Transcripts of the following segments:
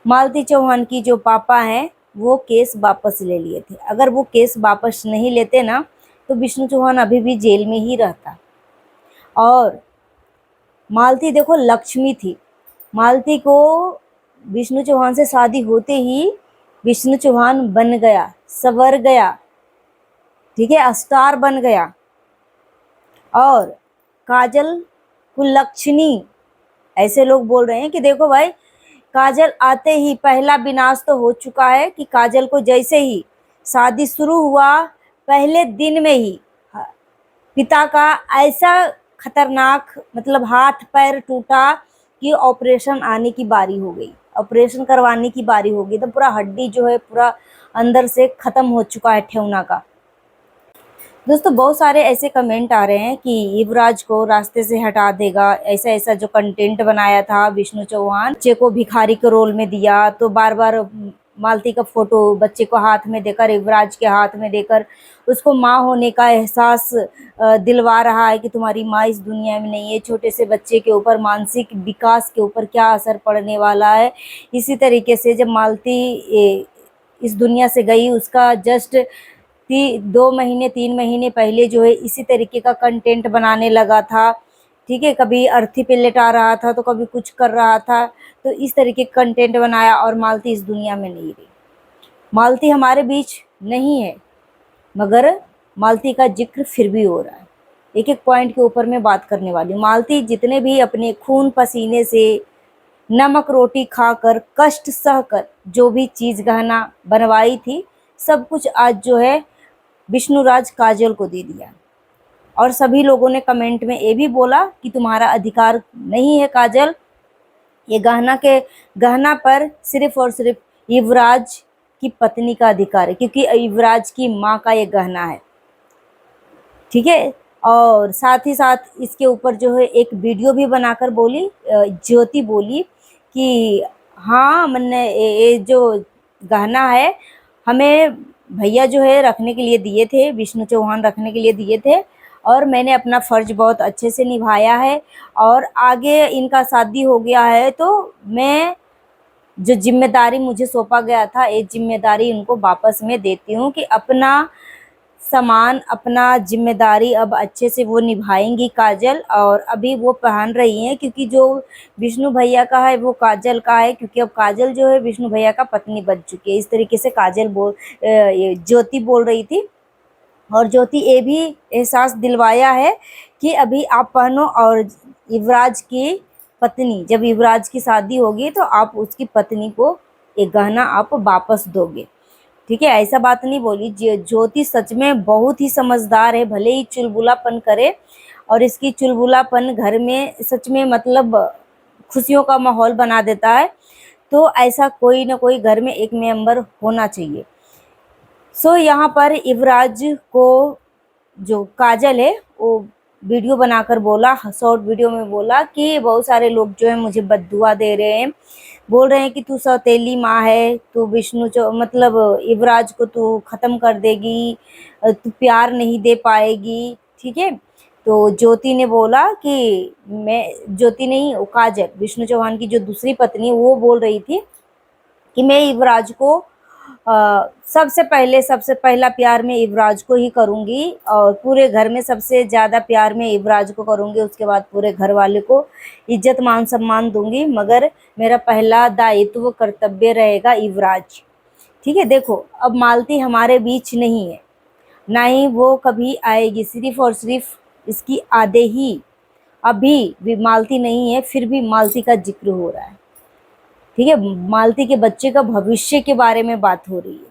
मालती चौहान की जो पापा हैं वो केस वापस ले लिए थे। अगर वो केस वापस नहीं लेते ना तो विष्णु चौहान अभी भी जेल में ही रहता। और मालती देखो लक्ष्मी थी। मालती को विष्णु चौहान से शादी होते ही विष्णु चौहान बन गया, संवर गया, ठीक है, स्टार बन गया। और काजल कुलक्षणी, ऐसे लोग बोल रहे हैं कि देखो भाई, काजल आते ही पहला विनाश तो हो चुका है कि काजल को जैसे ही शादी शुरू हुआ पहले दिन में ही पिता का ऐसा खतरनाक मतलब हाथ पैर टूटा कि ऑपरेशन आने की बारी हो गई, ऑपरेशन करवाने की बारी हो गई। तो पूरा हड्डी जो है पूरा अंदर से खत्म हो चुका है ठेवना का। दोस्तों बहुत सारे ऐसे कमेंट आ रहे हैं कि युवराज को रास्ते से हटा देगा, ऐसा ऐसा जो कंटेंट बनाया था विष्णु चौहान, बच्चे को भिखारी के रोल में दिया, तो बार बार मालती का फोटो बच्चे को हाथ में देकर, युवराज के हाथ में देकर उसको माँ होने का एहसास दिलवा रहा है कि तुम्हारी माँ इस दुनिया में नहीं है। छोटे से बच्चे के ऊपर मानसिक विकास के ऊपर क्या असर पड़ने वाला है। इसी तरीके से जब मालती इस दुनिया से गई, उसका जस्ट 2 महीने 3 महीने पहले जो है इसी तरीके का कंटेंट बनाने लगा था, ठीक है। कभी अर्थी पे लेटा रहा था तो कभी कुछ कर रहा था, तो इस तरीके का कंटेंट बनाया और मालती इस दुनिया में नहीं रही। मालती हमारे बीच नहीं है, मगर मालती का जिक्र फिर भी हो रहा है। एक एक पॉइंट के ऊपर मैं बात करने वाली हूँ। मालती जितने भी अपने खून पसीने से नमक रोटी खाकर कष्ट सहकर जो भी चीज गहना बनवाई थी, सब कुछ आज जो है विष्णुराज काजल को दे दिया। और सभी लोगों ने कमेंट में ये भी बोला कि तुम्हारा अधिकार नहीं है काजल, ये गहना पर सिर्फ और सिर्फ युवराज की पत्नी का अधिकार है, क्योंकि युवराज की माँ का ये गहना है, ठीक है। और साथ ही साथ इसके ऊपर जो है एक वीडियो भी बनाकर बोली, ज्योति बोली कि हाँ मैंने ये जो गहना है हमें भैया जो है रखने के लिए दिए थे, विष्णु चौहान रखने के लिए दिए थे, और मैंने अपना फर्ज बहुत अच्छे से निभाया है। और आगे इनका शादी हो गया है तो मैं जो जिम्मेदारी मुझे सौंपा गया था, ये जिम्मेदारी उनको वापस मैं देती हूँ कि अपना सामान अपना जिम्मेदारी अब अच्छे से वो निभाएंगी काजल। और अभी वो पहन रही हैं क्योंकि जो विष्णु भैया का है वो काजल का है, क्योंकि अब काजल जो है विष्णु भैया का पत्नी बन चुकी है। इस तरीके से ये ज्योति बोल रही थी। और ज्योति ये भी एहसास दिलवाया है कि अभी आप पहनो, और युवराज की पत्नी, जब युवराज की शादी होगी तो आप उसकी पत्नी को एक गहना आप वापस दोगे, ठीक है। ऐसा बात नहीं बोली। ज्योति सच में बहुत ही समझदार है, भले ही चुलबुलापन करे, और इसकी चुलबुलापन घर में सच में मतलब खुशियों का माहौल बना देता है। तो ऐसा कोई ना कोई घर में एक मेंबर होना चाहिए। सो यहाँ पर युवराज को जो काजल है वो वीडियो बनाकर बोला, शॉर्ट वीडियो में बोला कि बहुत सारे लोग जो है मुझे बद्दुआ दे रहे हैं, बोल रहे हैं कि तू सौतेली माँ है, तू मतलब युवराज को तू खत्म कर देगी, तू प्यार नहीं दे पाएगी, ठीक है। तो ज्योति ने बोला कि ज्योति नहीं, काजल, विष्णु चौहान की जो दूसरी पत्नी, वो बोल रही थी कि मैं युवराज को सबसे पहला प्यार मैं युवराज को ही करूंगी, और पूरे घर में सबसे ज़्यादा प्यार मैं युवराज को करूंगी, उसके बाद पूरे घर वाले को इज्जत मान सम्मान दूंगी, मगर मेरा पहला दायित्व कर्तव्य रहेगा युवराज, ठीक है। देखो अब मालती हमारे बीच नहीं है, ना ही वो कभी आएगी, सिर्फ और सिर्फ इसकी आदेही अभी भी मालती नहीं है, फिर भी मालती का जिक्र हो रहा है, ठीक है। मालती के बच्चे का भविष्य के बारे में बात हो रही है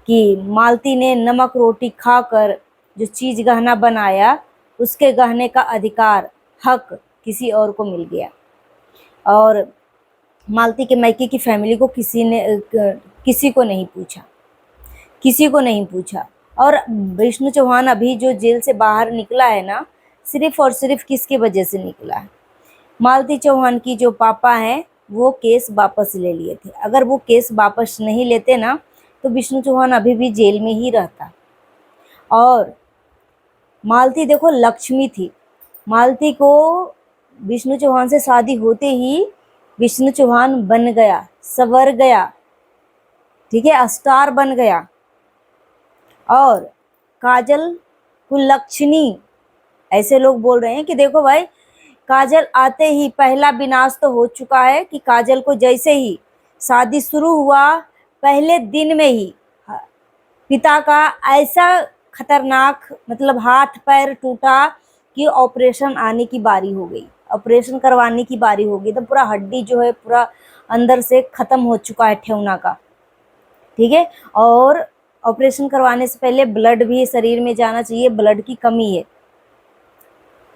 कि मालती ने नमक रोटी खाकर जो चीज गहना बनाया, उसके गहने का अधिकार, हक किसी और को मिल गया। और मालती के मायके की फैमिली को किसी को नहीं पूछा, किसी को नहीं पूछा। और विष्णु चौहान अभी जो जेल से बाहर निकला है ना, सिर्फ और सिर्फ किसकी वजह से निकला है? मालती चौहान की जो पापा हैं वो केस वापस ले लिए थे। अगर वो केस वापस नहीं लेते ना तो विष्णु चौहान अभी भी जेल में ही रहता। और मालती देखो लक्ष्मी थी। मालती को विष्णु चौहान से शादी होते ही विष्णु चौहान बन गया, संवर गया, ठीक है, स्टार बन गया। और काजल कुलक्षणी, ऐसे लोग बोल रहे हैं कि देखो भाई, काजल आते ही पहला विनाश तो हो चुका है कि काजल को जैसे ही शादी शुरू हुआ, पहले दिन में ही पिता का ऐसा खतरनाक मतलब हाथ पैर टूटा कि ऑपरेशन आने की बारी हो गई, ऑपरेशन करवाने की बारी हो गई। तो पूरा हड्डी जो है पूरा अंदर से खत्म हो चुका है ठेवना का, ठीक है। और ऑपरेशन करवाने से पहले ब्लड भी शरीर में जाना चाहिए, ब्लड की कमी है।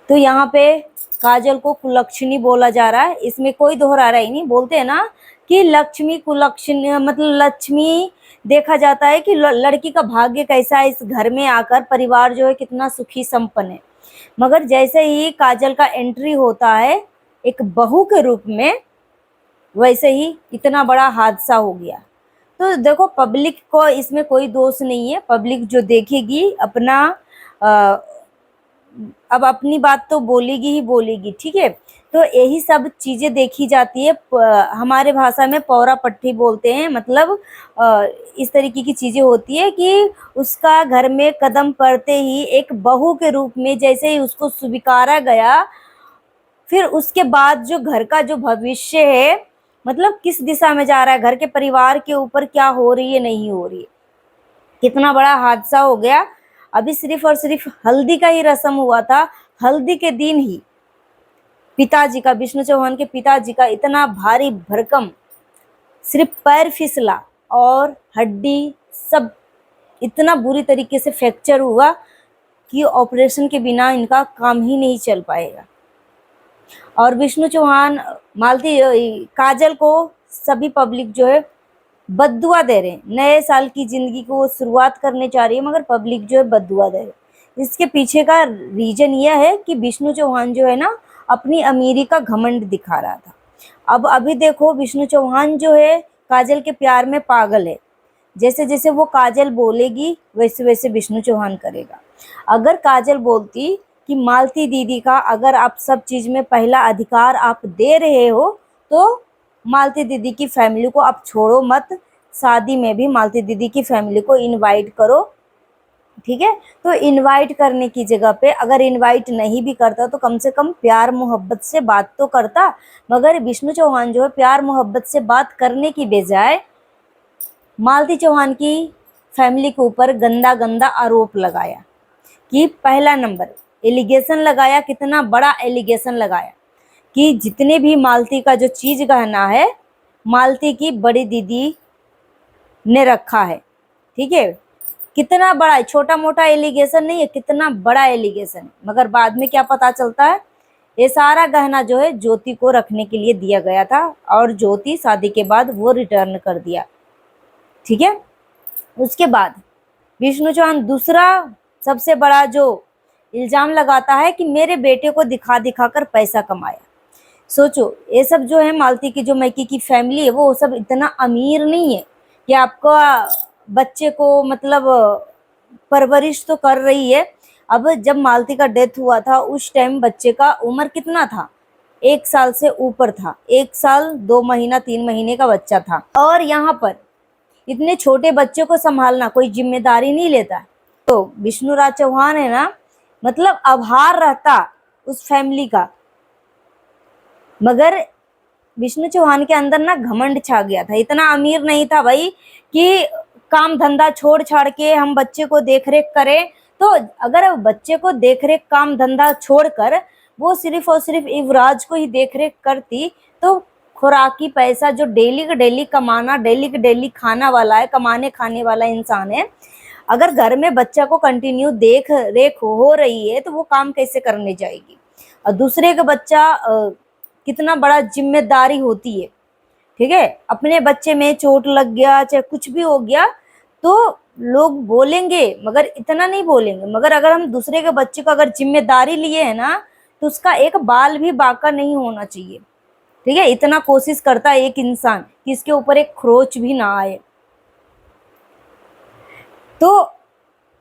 तो यहाँ पे काजल को कुलक्षणी बोला जा रहा है, इसमें कोई दोहरा रहा ही नहीं। बोलते हैं ना कि लक्ष्मी कुलक्षणी, मतलब लक्ष्मी देखा जाता है कि लड़की का भाग्य कैसा है, इस घर में आकर परिवार जो है कितना सुखी संपन्न है। मगर जैसे ही काजल का एंट्री होता है एक बहू के रूप में, वैसे ही इतना बड़ा हादसा हो गया। तो देखो, पब्लिक को इसमें कोई दोष नहीं है, पब्लिक जो देखेगी अपना अब अपनी बात तो बोलेगी ही बोलेगी, ठीक है। तो यही सब चीजें देखी जाती है, हमारे भाषा में पौरा पट्टी बोलते हैं, मतलब इस तरीके की चीजें होती है कि उसका घर में कदम पड़ते ही एक बहू के रूप में जैसे ही उसको स्वीकारा गया, फिर उसके बाद जो घर का जो भविष्य है, मतलब किस दिशा में जा रहा है, घर के परिवार के ऊपर क्या हो रही है नहीं हो रही है, कितना बड़ा हादसा हो गया। अभी सिर्फ और सिर्फ हल्दी का ही रस्म हुआ था, हल्दी के दिन ही पिताजी का, विष्णु चौहान के पिताजी का इतना भारी भरकम सिर्फ पैर फिसला और हड्डी सब इतना बुरी तरीके से फ्रैक्चर हुआ कि ऑपरेशन के बिना इनका काम ही नहीं चल पाएगा। और विष्णु चौहान मालती काजल को सभी पब्लिक जो है बद्दुआ दे रहे हैं, नए साल की जिंदगी को वो शुरुआत करने चाह रही है, मगर पब्लिक जो है बद्दुआ दे रहे। इसके पीछे का रीजन यह है कि विष्णु चौहान जो है ना अपनी अमीरी का घमंड दिखा रहा था। अब अभी देखो, विष्णु चौहान जो है काजल के प्यार में पागल है, जैसे जैसे वो काजल बोलेगी वैसे वैसे विष्णु चौहान करेगा। अगर काजल बोलती कि मालती दीदी का अगर आप सब चीज में पहला अधिकार आप दे रहे हो तो मालती दीदी की फैमिली को आप छोड़ो मत, शादी में भी मालती दीदी की फैमिली को इनवाइट करो, ठीक है। तो इनवाइट करने की जगह पे अगर इनवाइट नहीं भी करता तो कम से कम प्यार मोहब्बत से बात तो करता। मगर विष्णु चौहान जो है प्यार मोहब्बत से बात करने की बजाय मालती चौहान की फैमिली के ऊपर गंदा गंदा आरोप लगाया कि पहला नंबर एलिगेशन लगाया, कितना बड़ा एलिगेशन लगाया कि जितने भी मालती का जो चीज गहना है मालती की बड़ी दीदी ने रखा है, ठीक है। कितना बड़ा है, छोटा मोटा एलिगेशन नहीं है, कितना बड़ा एलिगेशन है। मगर बाद में क्या पता चलता है, ये सारा गहना जो है ज्योति को रखने के लिए दिया गया था और ज्योति शादी के बाद वो रिटर्न कर दिया, ठीक है। उसके बाद विष्णु चौहान दूसरा सबसे बड़ा जो इल्जाम लगाता है कि मेरे बेटे को दिखा दिखा कर पैसा कमाया। सोचो, ये सब जो है मालती की जो मैकी की फैमिली है वो सब इतना अमीर नहीं है कि आपका बच्चे को मतलब परवरिश तो कर रही है। अब जब मालती का डेथ हुआ था उस टाइम बच्चे का उम्र कितना था, 1 साल से ऊपर था, 1 साल 2 महीना 3 महीने का बच्चा था। और यहाँ पर इतने छोटे बच्चे को संभालना कोई जिम्मेदारी नहीं लेता। तो विष्णु राज चौहान है ना, मतलब आभार रहता उस फैमिली का, मगर विष्णु चौहान के अंदर ना घमंड छा गया था। इतना अमीर नहीं था भाई कि काम धंधा छोड़ छाड़ के हम बच्चे को देख रेख करें। तो अगर बच्चे को देख रेख काम धंधा छोड़कर वो सिर्फ और सिर्फ युवराज को ही देख रेख करती तो खुराकी पैसा जो डेली का डेली कमाना, डेली का डेली खाना वाला है, कमाने खाने वाला इंसान है, अगर घर में बच्चा को कंटिन्यू देख रेख हो रही है तो वो काम कैसे करने जाएगी। और दूसरे का बच्चा कितना बड़ा जिम्मेदारी होती है, ठीक है। अपने बच्चे में चोट लग गया चाहे कुछ भी हो गया तो लोग बोलेंगे मगर इतना नहीं बोलेंगे। मगर अगर हम दूसरे के बच्चे को अगर जिम्मेदारी लिए है ना तो उसका एक बाल भी बाका नहीं होना चाहिए, ठीक है। इतना कोशिश करता है एक इंसान कि इसके ऊपर एक खरोच भी ना आए। तो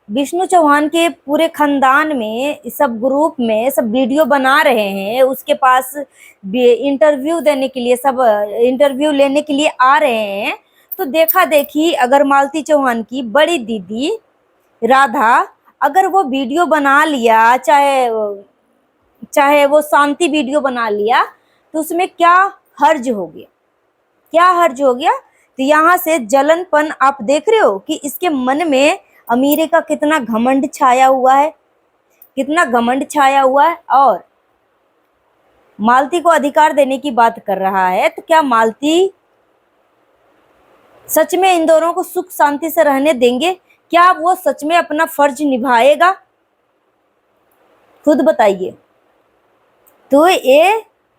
विष्णु चौहान के पूरे खानदान में, सब ग्रुप में सब वीडियो बना रहे हैं, उसके पास इंटरव्यू देने के लिए, सब इंटरव्यू लेने के लिए आ रहे हैं। तो देखा देखी अगर मालती चौहान की बड़ी दीदी राधा अगर वो वीडियो बना लिया, चाहे चाहे वो शांति वीडियो बना लिया, तो उसमें क्या हर्ज हो गया, क्या हर्ज हो गया। तो यहाँ से जलनपन आप देख रहे हो कि इसके मन में अमीरे का कितना घमंड छाया हुआ है, कितना घमंड छाया हुआ है। और मालती को अधिकार देने की बात कर रहा है, तो क्या मालती सच में इन दोनों को सुख शांति से रहने देंगे? क्या वो सच में अपना फर्ज निभाएगा? खुद बताइए। तो ये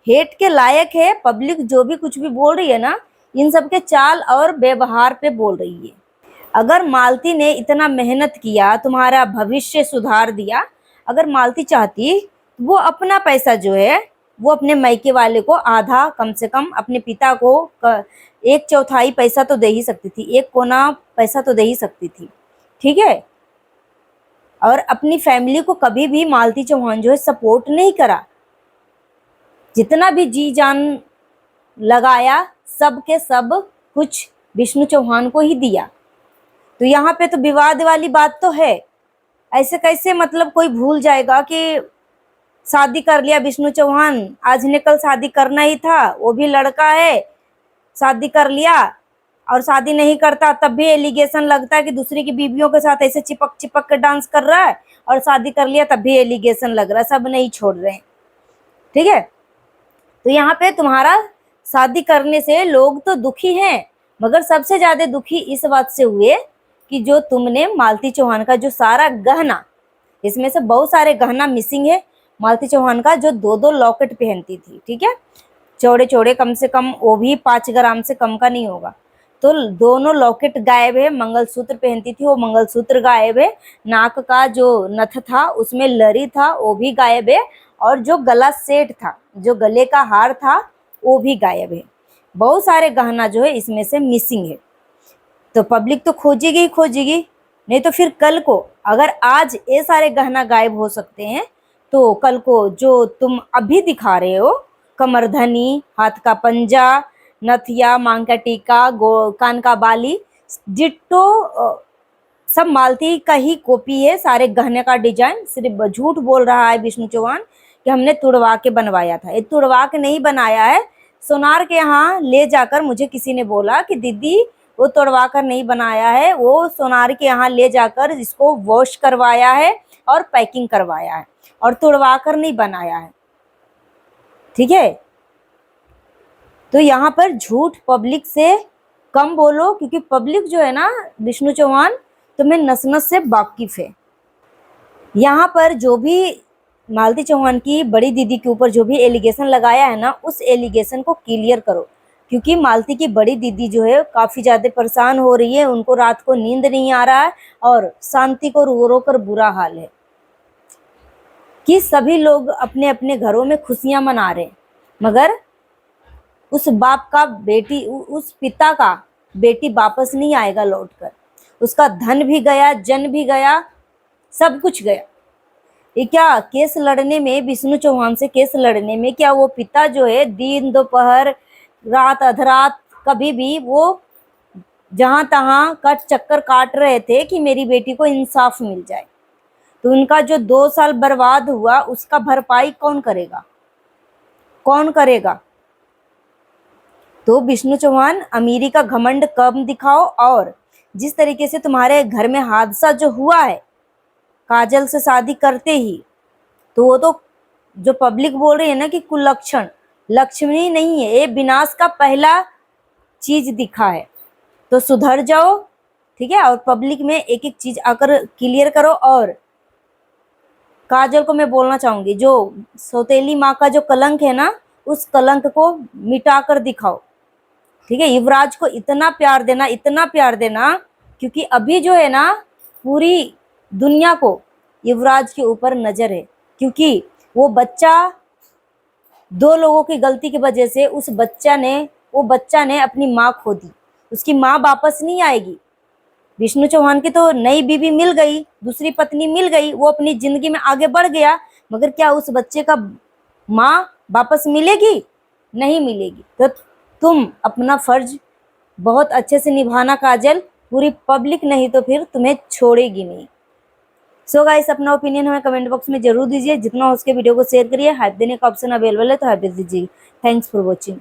हेट के लायक है। पब्लिक जो भी कुछ भी बोल रही है ना, इन सब के चाल और व्यवहार पे बोल रही है। अगर मालती ने इतना मेहनत किया, तुम्हारा भविष्य सुधार दिया, अगर मालती चाहती, वो अपना पैसा जो है वो अपने मायके वाले को आधा, कम से कम अपने पिता को 1/4 पैसा तो दे ही सकती थी, 1 कोना पैसा तो दे ही सकती थी, ठीक है। और अपनी फैमिली को कभी भी मालती चौहान जो है सपोर्ट नहीं करा। जितना भी जी जान लगाया, सब के सब कुछ विष्णु चौहान को ही दिया। तो यहाँ पे तो विवाद वाली बात तो है। ऐसे कैसे मतलब कोई भूल जाएगा कि शादी कर लिया विष्णु चौहान, आज ने कल शादी करना ही था, वो भी लड़का है, शादी कर लिया, और शादी नहीं करता तब भी एलिगेशन लगता है कि दूसरी की बीवियों के साथ ऐसे चिपक चिपक के डांस कर रहा है, और शादी कर लिया तब भी एलिगेशन लग रहा है, सब नहीं छोड़ रहे हैं, ठीक है। तो यहाँ पे तुम्हारा शादी करने से लोग तो दुखी हैं, मगर सबसे ज्यादा दुखी इस बात से हुए कि जो तुमने मालती चौहान का जो सारा गहना, इसमें से बहुत सारे गहना मिसिंग है। मालती चौहान का जो 2-2 लॉकेट पहनती थी, ठीक है, चौड़े चौड़े, कम से कम वो भी 5 ग्राम से कम का नहीं होगा, तो दोनों लॉकेट गायब है। मंगलसूत्र पहनती थी, वो मंगलसूत्र गायब है। नाक का जो नथ था उसमें लरी था, वो भी गायब है। और जो गला सेट था, जो गले का हार था, वो भी गायब है। बहुत सारे गहना जो है इसमें से मिसिंग है। तो पब्लिक तो खोजेगी ही खोजेगी, नहीं तो फिर कल को अगर आज ये सारे गहना गायब हो सकते हैं, तो कल को जो तुम अभी दिखा रहे हो, कमरधनी, हाथ का पंजा, नथिया, मांग का टीका, कान का बाली, डिट्टो सब मालती का ही कॉपी है। सारे गहने का डिजाइन सिर्फ झूठ बोल रहा है विष्णु चौहान कि हमने तुड़वा के बनवाया था। ये तुड़वा के नहीं बनाया है, सोनार के यहाँ ले जाकर मुझे किसी ने बोला कि दीदी वो तुड़वा कर नहीं बनाया है, वो सोनार के यहाँ ले जाकर इसको वॉश करवाया है और पैकिंग करवाया है, और तुड़वा कर नहीं बनाया है, ठीक है। तो यहाँ पर झूठ पब्लिक से कम बोलो, क्योंकि पब्लिक जो है ना विष्णु चौहान तुम्हें नस नस से वाकिफ है। यहाँ पर जो भी मालती चौहान की बड़ी दीदी के ऊपर जो भी एलिगेशन लगाया है ना, उस एलिगेशन को क्लियर करो, क्योंकि मालती की बड़ी दीदी जो है काफ़ी ज़्यादा परेशान हो रही है, उनको रात को नींद नहीं आ रहा है, और शांति को रो रो कर बुरा हाल है कि सभी लोग अपने अपने घरों में खुशियां मना रहे हैं, मगर उस बाप का बेटी, उस पिता का बेटी वापस नहीं आएगा लौटकर। उसका धन भी गया, जन भी गया, सब कुछ गया। ये क्या केस लड़ने में, विष्णु चौहान से केस लड़ने में, क्या वो पिता जो है दिन दोपहर रात अधरात कभी भी वो जहां तहां का चक्कर काट रहे थे कि मेरी बेटी को इंसाफ मिल जाए। तो उनका जो 2 साल बर्बाद हुआ उसका भरपाई कौन करेगा, कौन करेगा? तो विष्णु चौहान अमीरी का घमंड कम दिखाओ, और जिस तरीके से तुम्हारे घर में हादसा जो हुआ है काजल से शादी करते ही, तो वो तो जो पब्लिक बोल रही है ना कि कुलक्षण, लक्ष्मी नहीं है, ये विनाश का पहला चीज दिखा है। तो सुधर जाओ, ठीक है, और पब्लिक में एक एक चीज आकर क्लियर करो। और काजल को मैं बोलना चाहूंगी, जो सौतेली माँ का जो कलंक है ना, उस कलंक को मिटा कर दिखाओ, ठीक है। युवराज को इतना प्यार देना, इतना प्यार देना, क्योंकि अभी जो है ना पूरी दुनिया को युवराज के ऊपर नजर है, क्योंकि वो बच्चा 2 लोगों की गलती की वजह से वो बच्चा ने अपनी माँ खो दी। उसकी माँ वापस नहीं आएगी, विष्णु चौहान की तो नई बीवी मिल गई, दूसरी पत्नी मिल गई, वो अपनी जिंदगी में आगे बढ़ गया, मगर क्या उस बच्चे का माँ वापस मिलेगी? नहीं मिलेगी। तो तुम अपना फर्ज बहुत अच्छे से निभाना काजल, पूरी पब्लिक नहीं तो फिर तुम्हें छोड़ेगी नहीं। सो गाइस, अपना ओपिनियन हमें कमेंट बॉक्स में जरूर दीजिए। जितना हो उसके वीडियो को शेयर करिए। हाइप देने का ऑप्शन अवेलेबल है तो हाइप दे दीजिए। Thanks for watching.